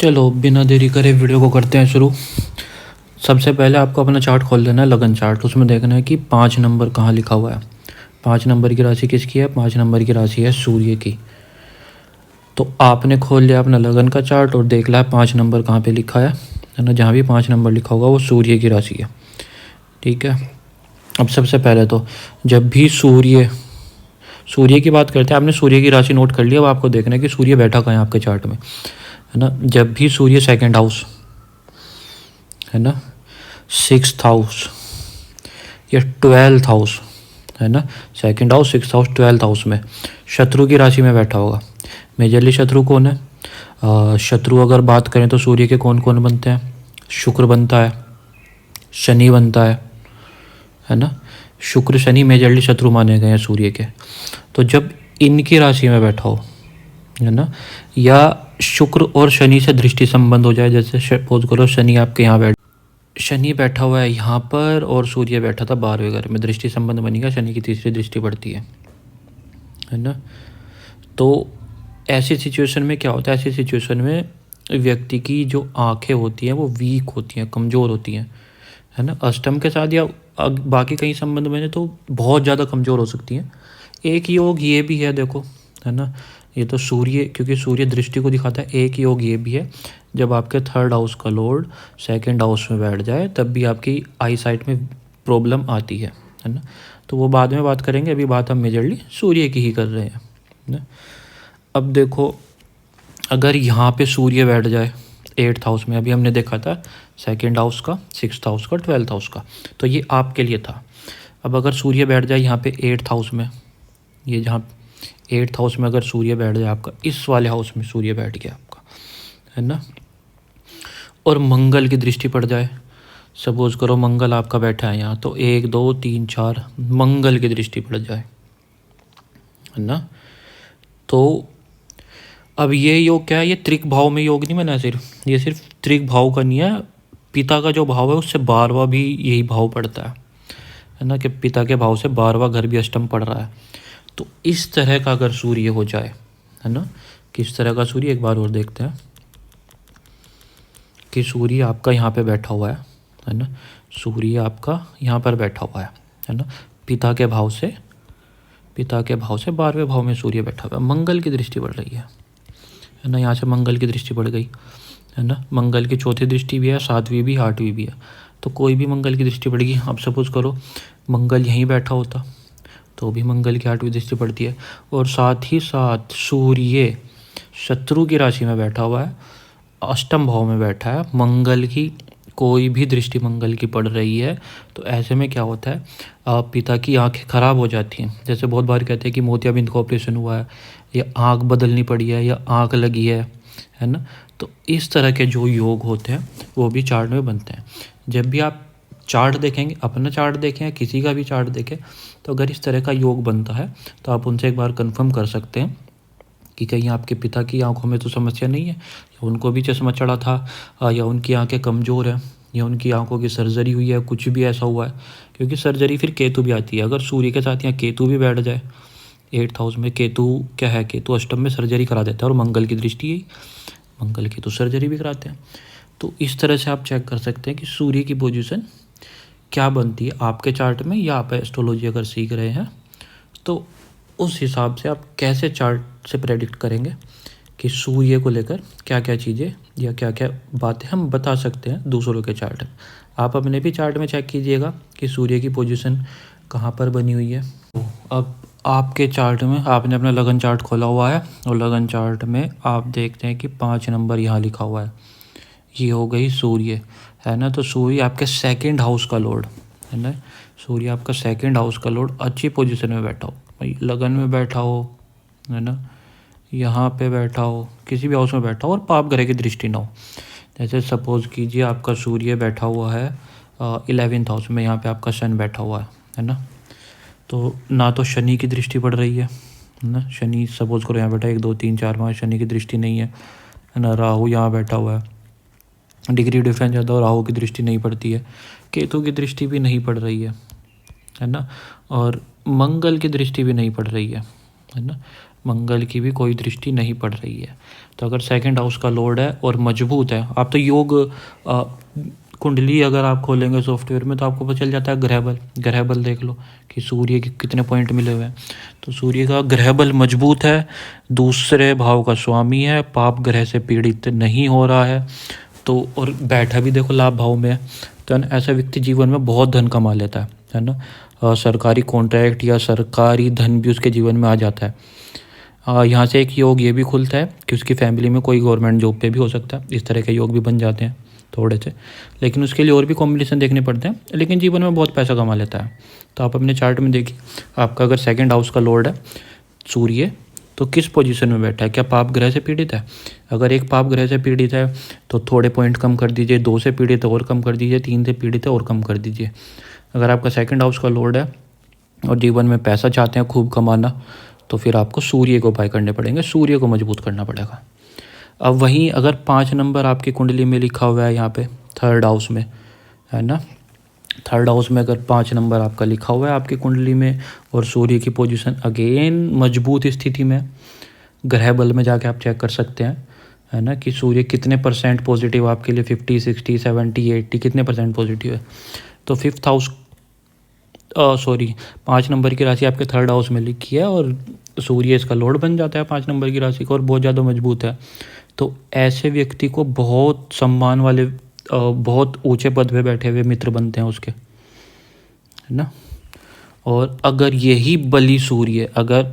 चलो बिना देरी करे वीडियो को करते हैं शुरू। सबसे पहले आपको अपना चार्ट खोल लेना है, लगन चार्ट। उसमें देखना है कि 5 नंबर कहाँ लिखा हुआ है। 5 नंबर की राशि किसकी है? 5 नंबर की राशि है सूर्य की। तो आपने खोल लिया अपना लगन का चार्ट और देख लिया 5 नंबर कहाँ पे लिखा है ना। जहाँ भी 5 नंबर लिखा होगा वो सूर्य की राशि है, ठीक है। अब सबसे पहले तो जब भी सूर्य की बात करते हैं, आपने सूर्य की राशि नोट कर लिया। अब आपको देखना है कि सूर्य बैठा कहाँ है आपके चार्ट में, है ना। जब भी सूर्य सेकंड हाउस, है ना, 6th हाउस या 12th हाउस, है ना, second house, 6th house, 12th house में शत्रु की राशि में बैठा होगा। मेजरली शत्रु कौन है? शत्रु अगर बात करें तो सूर्य के कौन कौन बनते हैं? शुक्र बनता है, शनि बनता है ना। शुक्र शनि मेजरली शत्रु माने गए हैं सूर्य के। तो जब इनकी राशि में बैठा हो, है ना, या शुक्र और शनि से दृष्टि संबंध हो जाए, जैसे सपोज करो शनि आपके यहाँ शनि बैठा हुआ है यहाँ पर और सूर्य बैठा था 12वें घर में, दृष्टि संबंध बनेगा, शनि की तीसरी दृष्टि पड़ती है ना। तो ऐसी सिचुएशन में क्या होता है? ऐसी सिचुएशन में व्यक्ति की जो आंखें होती हैं वो वीक होती हैं, कमज़ोर होती हैं, है ना। अष्टम के साथ या बाकी कई संबंध बने तो बहुत ज़्यादा कमज़ोर हो सकती हैं। एक योग ये भी है, देखो, है ना। ये तो सूर्य, क्योंकि सूर्य दृष्टि को दिखाता है। एक योग ये भी है, जब आपके 3rd हाउस का लॉर्ड सेकंड हाउस में बैठ जाए तब भी आपकी आई साइट में प्रॉब्लम आती है ना। तो वो बाद में बात करेंगे, अभी बात हम मेजरली सूर्य की ही कर रहे हैं ना। अब देखो, अगर यहाँ पे सूर्य बैठ जाए 8th हाउस में, अभी हमने देखा था सेकंड हाउस का, 6th हाउस का, 12th हाउस का, तो ये आपके लिए था। अब अगर सूर्य बैठ जाए यहाँ पे 8th हाउस में, ये जहाँ 8th हाउस में अगर सूर्य बैठ जाए आपका, इस वाले हाउस में सूर्य बैठ गया आपका, है ना, और मंगल की दृष्टि पड़ जाए, सपोज करो मंगल आपका बैठा है यहाँ, तो 1 2 3 4 मंगल की दृष्टि पड़ जाए, है ना। तो अब ये योग क्या है? ये त्रिक भाव में योग नहीं बना, ये सिर्फ त्रिक भाव का नहीं है, पिता का जो भाव है उससे 12वां भी यही भाव पड़ता है ना, कि पिता के भाव से 12वां घर भी अष्टम पड़ रहा है। तो इस तरह का अगर सूर्य हो जाए, है ना, किस तरह का सूर्य, एक बार और देखते हैं कि सूर्य आपका यहाँ पे बैठा हुआ है ना, सूर्य आपका यहाँ पर बैठा हुआ है ना, पिता के भाव से 12वें भाव में सूर्य बैठा हुआ है, मंगल की दृष्टि पड़ रही है ना। यहाँ से मंगल की दृष्टि पड़ गई, है ना। मंगल की चौथी दृष्टि भी है, 7वीं भी, 8वीं भी है, तो कोई भी मंगल की दृष्टि पड़ेगी। अब सपोज करो मंगल यहीं बैठा होता तो भी मंगल की 8वीं दृष्टि पड़ती है। और साथ ही साथ सूर्य शत्रु की राशि में बैठा हुआ है, अष्टम भाव में बैठा है, मंगल की कोई भी दृष्टि मंगल की पड़ रही है, तो ऐसे में क्या होता है? पिता की आंखें ख़राब हो जाती हैं। जैसे बहुत बार कहते हैं कि मोतियाबिंद का ऑपरेशन हुआ है, या आँख बदलनी पड़ी है, या आँख लगी है ना। तो इस तरह के जो योग होते हैं वो भी चार्ट में बनते हैं। जब भी आप चार्ट देखेंगे, अपना चार्ट देखें या किसी का भी चार्ट देखें, तो अगर इस तरह का योग बनता है तो आप उनसे एक बार कंफर्म कर सकते हैं कि कहीं आपके पिता की आंखों में तो समस्या नहीं है, या उनको भी चश्मा चढ़ा था, या उनकी आंखें कमज़ोर हैं, या उनकी आंखों की सर्जरी हुई है, कुछ भी ऐसा हुआ है। क्योंकि सर्जरी फिर केतु भी आती है, अगर सूर्य के साथ यहाँ केतु भी बैठ जाए 8th हाउस में। केतु क्या है? केतु अष्टम में सर्जरी करा देता है, और मंगल की दृष्टि यही, मंगल की तो सर्जरी भी कराते हैं। तो इस तरह से आप चेक कर सकते हैं कि सूर्य की पोजीशन क्या बनती है आपके चार्ट में, या आप एस्ट्रोलॉजी अगर सीख रहे हैं तो उस हिसाब से आप कैसे चार्ट से प्रेडिक्ट करेंगे कि सूर्य को लेकर क्या क्या चीज़ें या क्या क्या बातें हम बता सकते हैं दूसरों के चार्ट में। आप अपने भी चार्ट में चेक कीजिएगा कि सूर्य की पोजीशन कहाँ पर बनी हुई है। अब आपके चार्ट में आपने अपना लगन चार्ट खोला हुआ है, और लगन चार्ट में आप देखते हैं कि 5 नंबर यहाँ लिखा हुआ है, ये हो गई सूर्य, है ना। तो सूर्य आपके सेकंड हाउस का लॉर्ड, है ना। सूर्य आपका सेकंड हाउस का लॉर्ड अच्छी पोजीशन में बैठा हो, भाई लगन में बैठा हो, है ना, यहाँ पे बैठा हो, किसी भी हाउस में बैठा हो, और पाप ग्रह की दृष्टि ना हो। जैसे सपोज कीजिए आपका सूर्य बैठा हुआ है 11th हाउस में, यहाँ पे आपका सन बैठा हुआ है ना। तो ना तो शनि की दृष्टि पड़ रही है ना, शनि सपोज करो यहाँ बैठा 1 2 3 4 5, शनि की दृष्टि नहीं है ना। राहु यहाँ बैठा हुआ है, डिग्री डिफरेंस ज़्यादा, और राहु की दृष्टि नहीं पड़ती है। केतु की दृष्टि भी नहीं पड़ रही है ना। और मंगल की दृष्टि भी नहीं पड़ रही है ना। मंगल की भी कोई दृष्टि नहीं पड़ रही है। तो अगर सेकंड हाउस का लॉर्ड है और मजबूत है, आप तो योग कुंडली अगर आप खोलेंगे सॉफ्टवेयर में तो आपको पता चल जाता है ग्रह बल देख लो कि सूर्य के कितने पॉइंट मिले हुए हैं। तो सूर्य का ग्रह बल मजबूत है, दूसरे भाव का स्वामी है, पाप ग्रह से पीड़ित नहीं हो रहा है, तो और बैठा भी देखो लाभ भाव में है। तो ऐसा व्यक्ति जीवन में बहुत धन कमा लेता है ना। सरकारी कॉन्ट्रैक्ट या सरकारी धन भी उसके जीवन में आ जाता है। यहाँ से एक योग ये भी खुलता है कि उसकी फैमिली में कोई गवर्नमेंट जॉब पे भी हो सकता है। इस तरह के योग भी बन जाते हैं थोड़े से, लेकिन उसके लिए और भी कॉम्बिनेशन देखने पड़ते हैं, लेकिन जीवन में बहुत पैसा कमा लेता है। तो आप अपने चार्ट में देखिए, आपका अगर सेकंड हाउस का लॉर्ड है सूर्य, तो किस पोजीशन में बैठा है, क्या पाप ग्रह से पीड़ित है। अगर एक पाप ग्रह से पीड़ित है तो थोड़े पॉइंट कम कर दीजिए, 2 से पीड़ित है और कम कर दीजिए, 3 से पीड़ित है और कम कर दीजिए। अगर आपका सेकंड हाउस का लॉर्ड है और जीवन में पैसा चाहते हैं खूब कमाना, तो फिर आपको सूर्य को उपाय करने पड़ेंगे, सूर्य को मजबूत करना पड़ेगा। अब वहीं अगर 5 नंबर आपकी कुंडली में लिखा हुआ है यहाँ पे थर्ड हाउस में, है ना, थर्ड हाउस में अगर 5 नंबर आपका लिखा हुआ है आपकी कुंडली में और सूर्य की पोजीशन अगेन मजबूत स्थिति में, ग्रह बल में जाके आप चेक कर सकते हैं, है ना, कि सूर्य कितने % पॉजिटिव आपके लिए, 50, 60, 70, 80 कितने % पॉजिटिव है। तो 5 नंबर की राशि आपके थर्ड हाउस में लिखी है और सूर्य इसका लॉर्ड बन जाता है 5 नंबर की राशि का और बहुत ज़्यादा मजबूत है। तो ऐसे व्यक्ति को बहुत सम्मान वाले बहुत ऊंचे पद पे बैठे हुए मित्र बनते हैं उसके, है ना। और अगर यही बली सूर्य अगर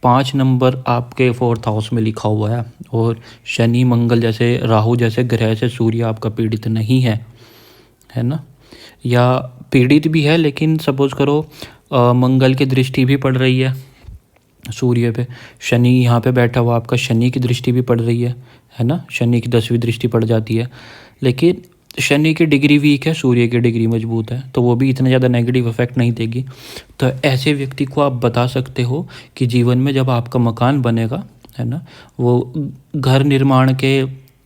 5 नंबर आपके फोर्थ हाउस में लिखा हुआ है और शनि मंगल जैसे राहु जैसे ग्रह से सूर्य आपका पीड़ित नहीं है, है ना, या पीड़ित भी है लेकिन सपोज करो मंगल की दृष्टि भी पड़ रही है सूर्य पे, शनि यहाँ पे बैठा हुआ आपका शनि की दृष्टि भी पड़ रही है ना, शनि की 10वीं दृष्टि पड़ जाती है, लेकिन शनि की डिग्री वीक है, सूर्य की डिग्री मजबूत है, तो वो भी इतना ज़्यादा नेगेटिव इफेक्ट नहीं देगी। तो ऐसे व्यक्ति को आप बता सकते हो कि जीवन में जब आपका मकान बनेगा, है ना, वो घर निर्माण के,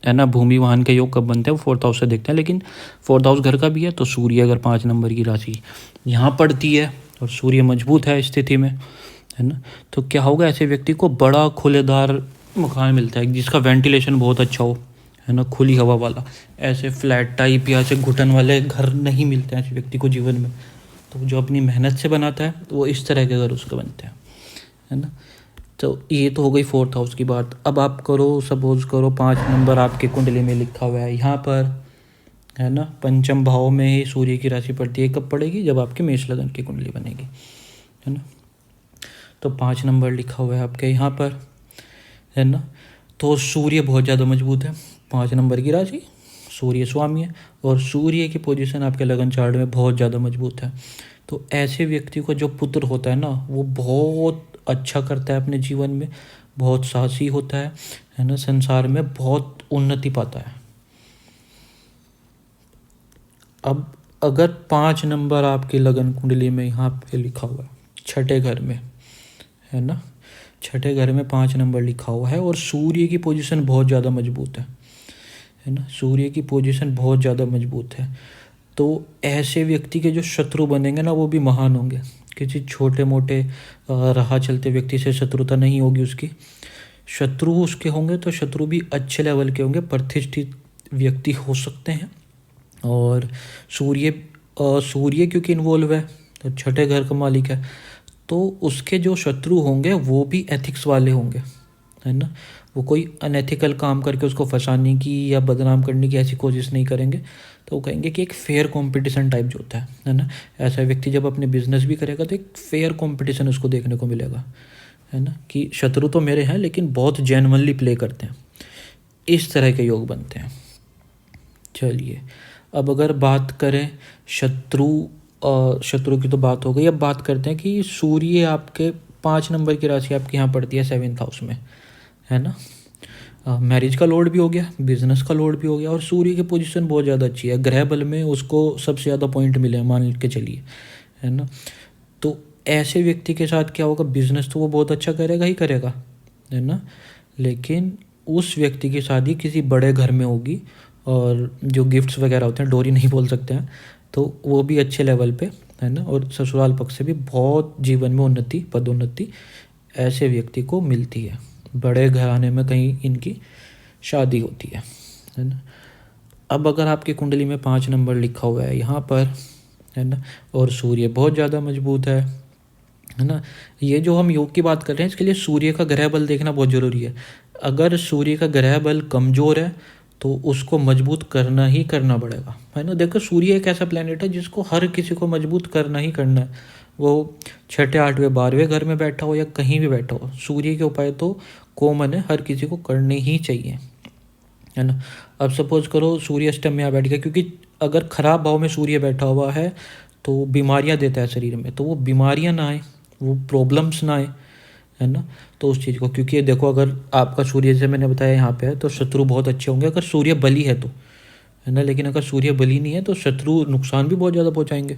है ना, भूमि वाहन के योग कब बनते हैं वो फोर्थ हाउस से देखते हैं, लेकिन फोर्थ हाउस घर का भी है। तो सूर्य अगर 5 नंबर की राशि यहाँ पड़ती है और सूर्य मजबूत है स्थिति में, है ना, तो क्या होगा, ऐसे व्यक्ति को बड़ा खुलेदार मकान मिलता है जिसका वेंटिलेशन बहुत अच्छा हो, है ना, खुली हवा वाला। ऐसे फ्लैट टाइप या ऐसे घुटन वाले घर नहीं मिलते हैं ऐसे व्यक्ति को जीवन में। तो जो अपनी मेहनत से बनाता है वो इस तरह के घर उसके बनते हैं, है ना। तो ये तो हो गई फोर्थ हाउस की बात। अब आप करो, सपोज करो 5 नंबर आपके कुंडली में लिखा हुआ है यहाँ पर, है ना, पंचम भाव में ही सूर्य की राशि पड़ती है। कब पड़ेगी, जब आपकी मेष लगन की कुंडली बनेगी, है ना। तो 5 नंबर लिखा हुआ है आपके यहाँ पर, है ना, तो सूर्य बहुत ज़्यादा मजबूत है, 5 नंबर की राशि, सूर्य स्वामी है और सूर्य की पोजीशन आपके लगन चार्ट में बहुत ज़्यादा मजबूत है। तो ऐसे व्यक्ति को जो पुत्र होता है ना, वो बहुत अच्छा करता है अपने जीवन में, बहुत साहसी होता है ना, संसार में बहुत उन्नति पाता है। अब अगर 5 नंबर आपकी लगन कुंडली में यहाँ पे लिखा हुआ है छठे घर में, है ना, छठे घर में 5 नंबर लिखा हुआ है और सूर्य की पोजीशन बहुत ज़्यादा मजबूत है ना, सूर्य की पोजीशन बहुत ज़्यादा मजबूत है। तो ऐसे व्यक्ति के जो शत्रु बनेंगे ना वो भी महान होंगे। किसी छोटे मोटे राह चलते व्यक्ति से शत्रुता नहीं होगी उसकी, शत्रु उसके होंगे तो शत्रु भी अच्छे लेवल के होंगे, प्रतिष्ठित व्यक्ति हो सकते हैं। और सूर्य क्योंकि इन्वॉल्व है तो छठे घर का मालिक है, तो उसके जो शत्रु होंगे वो भी एथिक्स वाले होंगे, है ना, वो कोई अनएथिकल काम करके उसको फंसाने की या बदनाम करने की ऐसी कोशिश नहीं करेंगे। तो वो कहेंगे कि एक फेयर कंपटीशन टाइप जो होता है ना, ऐसा व्यक्ति जब अपने बिजनेस भी करेगा तो एक फेयर कंपटीशन उसको देखने को मिलेगा, है ना, कि शत्रु तो मेरे हैं लेकिन बहुत जेन्युइनली प्ले करते हैं, इस तरह के योग बनते हैं। चलिए, अब अगर बात करें शत्रु की तो बात हो गई, अब बात करते हैं कि सूर्य आपके 5 नंबर की राशि आपके यहाँ पड़ती है 7th हाउस में, है ना, मैरिज का लोड भी हो गया, बिजनेस का लोड भी हो गया और सूर्य की पोजीशन बहुत ज़्यादा अच्छी है, ग्रह बल में उसको सबसे ज़्यादा पॉइंट मिले हैं मान के चलिए, है ना। तो ऐसे व्यक्ति के साथ क्या होगा, बिजनेस तो वो बहुत अच्छा करेगा ही करेगा, है ना, लेकिन उस व्यक्ति की शादी किसी बड़े घर में होगी और जो गिफ्ट्स वगैरह होते हैं, डोरी नहीं बोल सकते हैं, तो वो भी अच्छे लेवल पे, है ना, और ससुराल पक्ष से भी बहुत जीवन में उन्नति, पदोन्नति ऐसे व्यक्ति को मिलती है, बड़े घराने में कहीं इनकी शादी होती है ना। अब अगर आपकी कुंडली में 5 नंबर लिखा हुआ है यहाँ पर, है ना, और सूर्य बहुत ज़्यादा मजबूत है ना। ये जो हम योग की बात कर रहे हैं इसके लिए सूर्य का ग्रह बल देखना बहुत ज़रूरी है। अगर सूर्य का ग्रह बल कमज़ोर है तो उसको मजबूत करना ही करना पड़ेगा, है ना। देखो सूर्य एक ऐसा प्लेनेट है जिसको हर किसी को मजबूत करना ही करना है, वो 6ठे 8वें 12वें घर में बैठा हो या कहीं भी बैठा हो, सूर्य के उपाय तो कॉमन है, हर किसी को करने ही चाहिए, है ना। अब सपोज करो सूर्य अष्टम में यहाँ बैठ गया, क्योंकि अगर खराब भाव में सूर्य बैठा हुआ है तो बीमारियाँ देता है शरीर में, तो वो बीमारियाँ ना आए, वो प्रॉब्लम्स ना आए, है ना। तो उस चीज़ को, क्योंकि ये देखो अगर आपका सूर्य जैसे मैंने बताया यहाँ पे है तो शत्रु बहुत अच्छे होंगे अगर सूर्य बली है तो, है ना। लेकिन अगर सूर्य बली नहीं है तो शत्रु नुकसान भी बहुत ज़्यादा पहुँचाएंगे।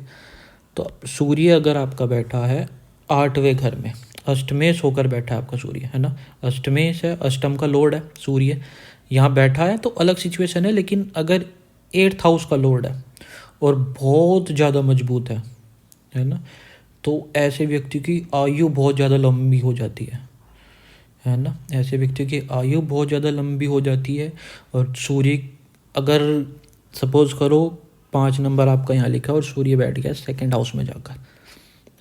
तो सूर्य अगर आपका बैठा है 8वें घर में, अष्टमेश होकर बैठा है आपका सूर्य, है ना। अष्टमेश है, अष्टम का लॉर्ड है सूर्य, यहाँ बैठा है तो अलग सिचुएशन है। लेकिन अगर 8th हाउस का लॉर्ड है और बहुत ज़्यादा मजबूत है ना, तो ऐसे व्यक्ति की आयु बहुत ज़्यादा लंबी हो जाती है ना। ऐसे व्यक्ति की आयु बहुत ज़्यादा लंबी हो जाती है। और सूर्य अगर सपोज करो 5 नंबर आपका यहाँ लिखा और सूर्य बैठ गया 2nd हाउस में जाकर,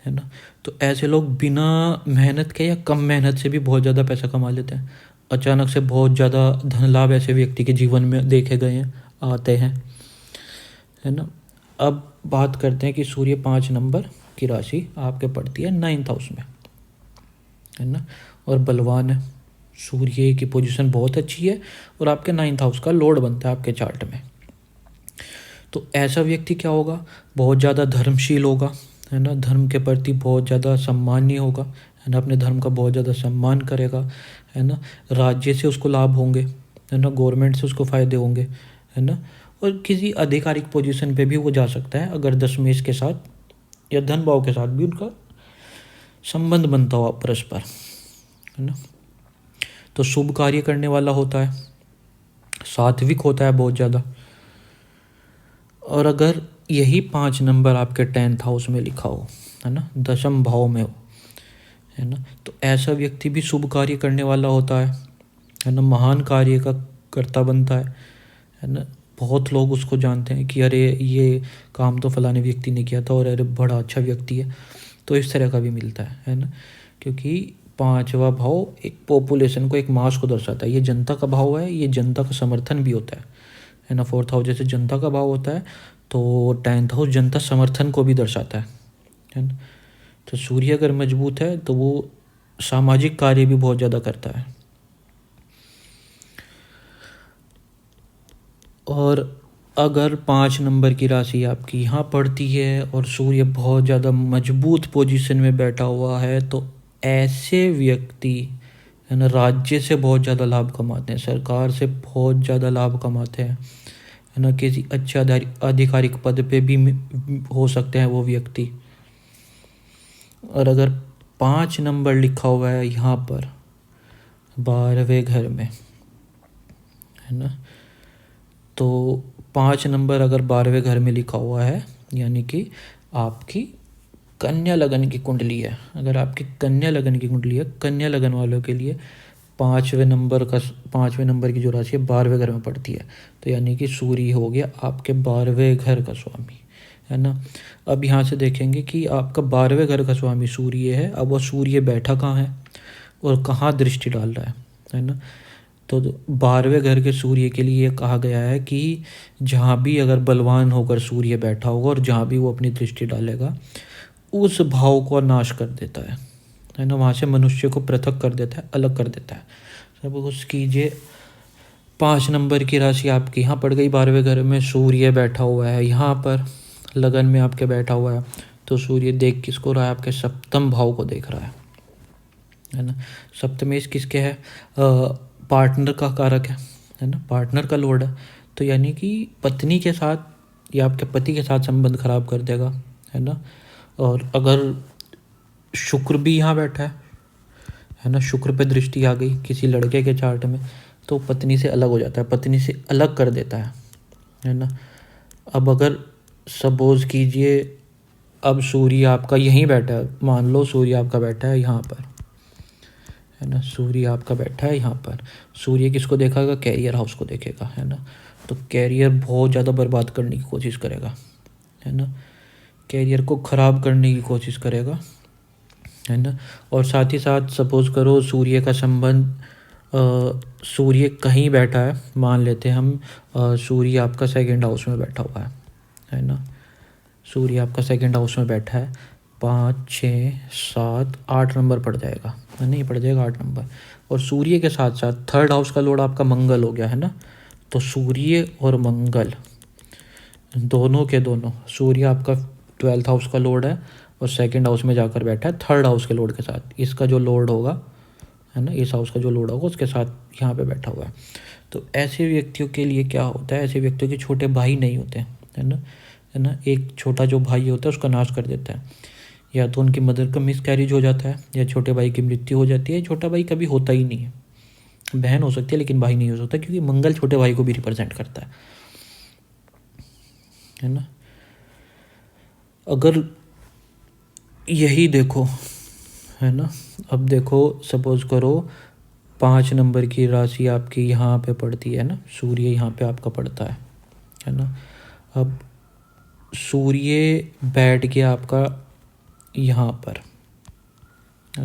है ना, तो ऐसे लोग बिना मेहनत के या कम मेहनत से भी बहुत ज़्यादा पैसा कमा लेते हैं। अचानक से बहुत ज़्यादा धन लाभ ऐसे व्यक्ति के जीवन में देखे गए हैं, आते हैं, है ना। अब बात करते हैं कि सूर्य 5 नंबर की राशि आपके पड़ती है 9th हाउस में, है ना, और बलवान है। सूर्य की पोजीशन बहुत अच्छी है और आपके 9th हाउस का लॉर्ड बनता है आपके चार्ट में। तो ऐसा व्यक्ति क्या होगा, बहुत ज़्यादा धर्मशील होगा, है ना, धर्म के प्रति बहुत ज़्यादा सम्मानीय होगा, है ना, अपने धर्म का बहुत ज़्यादा सम्मान करेगा, है ना। राज्य से उसको लाभ होंगे, है ना, गवर्नमेंट से उसको फ़ायदे होंगे, है ना। और किसी आधिकारिक पोजीशन पे भी वो जा सकता है अगर दशमेश के साथ या धन भाव के साथ भी उनका संबंध बनता हो परस्पर, है ना। तो शुभ कार्य करने वाला होता है, सात्विक होता है बहुत ज़्यादा। और अगर यही 5 नंबर आपके 10th हाउस में लिखा हो, है ना, 10th भाव में हो, है ना, तो ऐसा व्यक्ति भी शुभ कार्य करने वाला होता है ना, महान कार्य का कर्ता बनता है ना। बहुत लोग उसको जानते हैं कि अरे ये काम तो फलाने व्यक्ति ने किया था और अरे बड़ा अच्छा व्यक्ति है, तो इस तरह का भी मिलता है ना। क्योंकि 5वां भाव एक पॉपुलेशन को, एक मास को दर्शाता है, ये जनता का भाव है, ये जनता का समर्थन भी होता है ना। 4th हाउस जैसे जनता का भाव होता है तो 10th हाउस जनता समर्थन को भी दर्शाता है ना। तो सूर्य अगर मजबूत है तो वो सामाजिक कार्य भी बहुत ज़्यादा करता है। और अगर 5 नंबर की राशि आपकी यहाँ पड़ती है और सूर्य बहुत ज़्यादा मजबूत पोजीशन में बैठा हुआ है तो ऐसे व्यक्ति, है ना, राज्य से बहुत ज़्यादा लाभ कमाते हैं, सरकार से बहुत ज़्यादा लाभ कमाते हैं, है ना। किसी अच्छे आधिकारिक पद पे भी हो सकते हैं वो व्यक्ति। और अगर 5 नंबर लिखा हुआ है यहाँ पर 12वें घर में, है ना, तो 5 नंबर अगर 12वें घर में लिखा हुआ है यानी कि आपकी कन्या लगन की कुंडली है। अगर आपकी कन्या लगन की कुंडली है, कन्या लगन वालों के लिए 5वें नंबर की जो राशि है 12वें घर में पड़ती है, तो यानी कि सूर्य हो गया आपके 12वें घर का स्वामी, है ना। अब यहाँ से देखेंगे कि आपका 12वें घर का स्वामी सूर्य है। अब वो सूर्य बैठा कहाँ है और कहाँ दृष्टि डाल रहा है ना। तो 12वें घर के सूर्य के लिए कहा गया है कि जहाँ भी अगर बलवान होकर सूर्य बैठा होगा और जहाँ भी वो अपनी दृष्टि डालेगा उस भाव को नाश कर देता है ना, वहाँ से मनुष्य को पृथक कर देता है, अलग कर देता है। सब कुछ कीजिए। 5 नंबर की राशि आपकी यहाँ पड़ गई 12वें घर में, सूर्य बैठा हुआ है यहाँ पर लगन में आपके बैठा हुआ है। तो सूर्य देख किसको रहा है, आपके सप्तम भाव को देख रहा है ना। सप्तमेश किसके है, पार्टनर का कारक है ना, पार्टनर का लॉर्ड है। तो यानी कि पत्नी के साथ या आपके पति के साथ संबंध खराब कर देगा, है ना। और अगर शुक्र भी यहाँ बैठा है ना, शुक्र पे दृष्टि आ गई किसी लड़के के चार्ट में तो पत्नी से अलग हो जाता है, पत्नी से अलग कर देता है ना। अब अगर सपोज कीजिए अब सूर्य आपका यहीं बैठा है, मान लो सूर्य आपका बैठा है यहाँ पर, है ना। सूर्य आपका बैठा है यहाँ पर। सूर्य किसको देखेगा? कैरियर हाउस को देखेगा, है ना। तो कैरियर बहुत ज़्यादा बर्बाद करने की कोशिश करेगा, है ना। कैरियर को ख़राब करने की कोशिश करेगा, है ना। और साथ ही साथ सपोज़ करो सूर्य का संबंध सूर्य कहीं बैठा है, मान लेते हैं हम सूर्य आपका सेकंड हाउस में बैठा हुआ है ना। सूर्य आपका सेकंड हाउस में बैठा है, 5 6 7 8 नंबर पड़ जाएगा, नहीं पड़ जाएगा 8 नंबर। और सूर्य के साथ साथ थर्ड हाउस का लॉर्ड आपका मंगल हो गया, है ना। तो सूर्य और मंगल दोनों के दोनों, सूर्य आपका 12th हाउस का लॉर्ड है और सेकंड हाउस में जाकर बैठा है थर्ड हाउस के लॉर्ड के साथ। इसका जो लॉर्ड होगा, है ना, इस हाउस का जो लॉर्ड होगा उसके साथ यहाँ पे बैठा हुआ है। तो ऐसे व्यक्तियों के लिए क्या होता है, ऐसे व्यक्तियों के छोटे भाई नहीं होते हैं, है ना। एक छोटा जो भाई होता है उसका नाश कर देता है, या तो उनकी मदर का मिसकैरेज हो जाता है, या छोटे भाई की मृत्यु हो जाती है। छोटा भाई कभी होता ही नहीं है, बहन हो सकती है लेकिन भाई नहीं हो सकता, क्योंकि मंगल छोटे भाई को भी रिप्रेजेंट करता है ना। अगर यही देखो, है ना, अब देखो सपोज करो 5 नंबर की राशि आपकी यहाँ पे पड़ती है ना, सूर्य यहाँ पे आपका पड़ता है ना। अब सूर्य बैठ गया आपका यहाँ पर,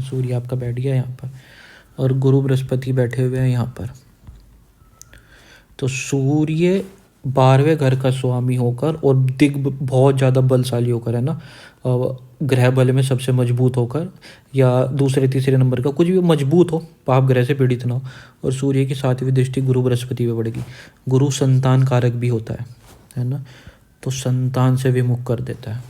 सूर्य आपका बैठ गया यहाँ पर, और गुरु बृहस्पति बैठे हुए हैं यहाँ पर। तो सूर्य 12वें घर का स्वामी होकर और बहुत ज़्यादा बलशाली होकर, है ना, ग्रह बल में सबसे मजबूत होकर, या दूसरे तीसरे नंबर का कुछ भी मजबूत हो, पाप ग्रह से पीड़ित ना हो। और सूर्य की 7वीं दृष्टि गुरु बृहस्पति पे पड़ेगी। गुरु संतान कारक भी होता है ना। तो संतान से विमुख कर देता है,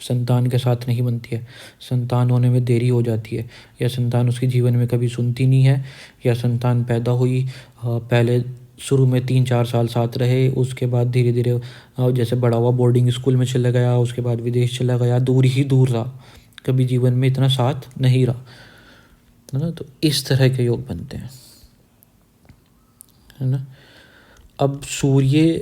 संतान के साथ नहीं बनती है, संतान होने में देरी हो जाती है, या संतान उसके जीवन में कभी सुनती नहीं है, या संतान पैदा हुई पहले शुरू में 3 4 साल साथ रहे, उसके बाद धीरे धीरे जैसे बड़ा हुआ बोर्डिंग स्कूल में चला गया, उसके बाद विदेश चला गया, दूर ही दूर रहा, कभी जीवन में इतना साथ नहीं रहा, है ना। तो इस तरह के योग बनते हैं, है ना। अब सूर्य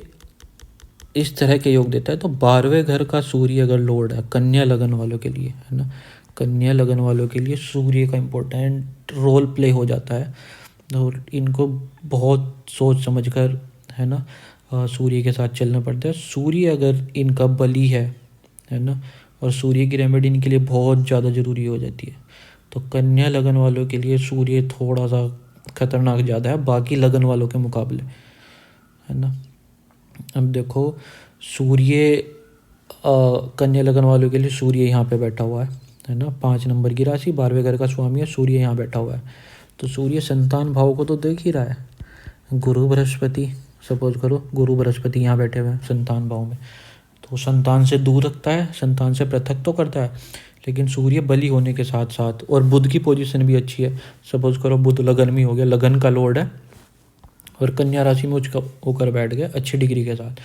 इस तरह के योग देता है। तो 12वें घर का सूर्य अगर लॉर्ड है कन्या लगन वालों के लिए, है ना, कन्या लगन वालों के लिए सूर्य का इम्पोर्टेंट रोल प्ले हो जाता है। और इनको बहुत सोच समझ कर, है ना, सूर्य के साथ चलना पड़ता है। सूर्य अगर इनका बली है ना, और सूर्य की रेमेडी इनके लिए बहुत ज़्यादा ज़रूरी हो जाती है। तो कन्या लगन वालों के लिए सूर्य थोड़ा सा खतरनाक ज़्यादा है बाकी लगन वालों के मुकाबले, है ना। अब देखो सूर्य कन्या लगन वालों के लिए सूर्य यहाँ पे बैठा हुआ है ना, 5 नंबर की राशि, 12वें घर का स्वामी है, सूर्य यहाँ बैठा हुआ है। तो सूर्य संतान भाव को तो देख ही रहा है। गुरु बृहस्पति, सपोज करो गुरु बृहस्पति यहाँ बैठे हुए हैं संतान भाव में, तो संतान से दूर रखता है, संतान से पृथक तो करता है, लेकिन सूर्य बली होने के साथ साथ, और बुध की पोजीशन भी अच्छी है। सपोज करो बुध लगन में हो गया, लगन का लॉर्ड है, और कन्या राशि में उच्च होकर बैठ गए अच्छी डिग्री के साथ।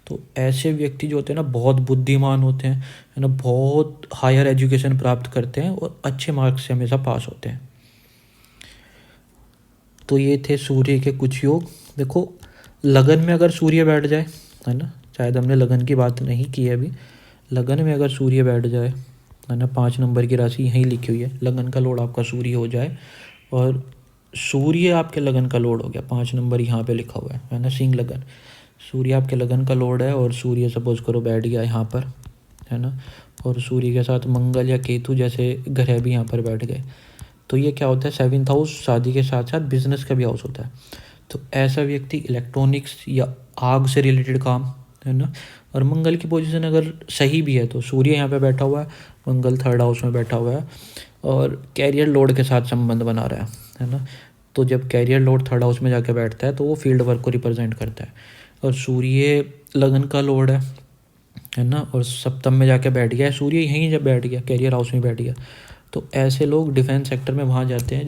तो ऐसे व्यक्ति जो होते हैं ना बहुत बुद्धिमान होते हैं, है ना, बहुत हायर एजुकेशन प्राप्त करते हैं और अच्छे मार्क्स से हमेशा पास होते हैं। तो ये थे सूर्य के कुछ योग। देखो लगन में अगर सूर्य बैठ जाए, है ना, शायद हमने लगन की बात नहीं की है अभी, लगन में अगर सूर्य बैठ जाए, है ना, 5 नंबर की राशि यहीं लिखी हुई है, लगन का लॉर्ड आपका सूर्य हो जाए, और सूर्य आपके लगन का लॉर्ड हो गया, 5 नंबर यहाँ पे लिखा हुआ है ना, सिंह लगन, सूर्य आपके लगन का लॉर्ड है, और सूर्य सपोज करो बैठ गया यहाँ पर, है ना, और सूर्य के साथ मंगल या केतु जैसे ग्रह भी यहाँ पर बैठ गए। तो ये क्या होता है, 7th हाउस शादी के साथ साथ बिजनेस का भी हाउस होता है। तो ऐसा व्यक्ति इलेक्ट्रॉनिक्स या आग से रिलेटेड काम, है ना, और मंगल की पोजीशन अगर सही भी है, तो सूर्य यहाँ पे बैठा हुआ है, मंगल 3rd हाउस में बैठा हुआ है, और कैरियर लॉर्ड के साथ संबंध बना रहा है ना। तो जब कैरियर लॉर्ड 3rd हाउस में जाके बैठता है तो वो फील्ड वर्क को रिप्रेजेंट करता है, और सूर्य लगन का लॉर्ड है ना, और सप्तम में जाके बैठ गया है सूर्य, यहीं जब बैठ गया कैरियर हाउस में बैठ गया, तो ऐसे लोग डिफेंस सेक्टर में वहाँ जाते हैं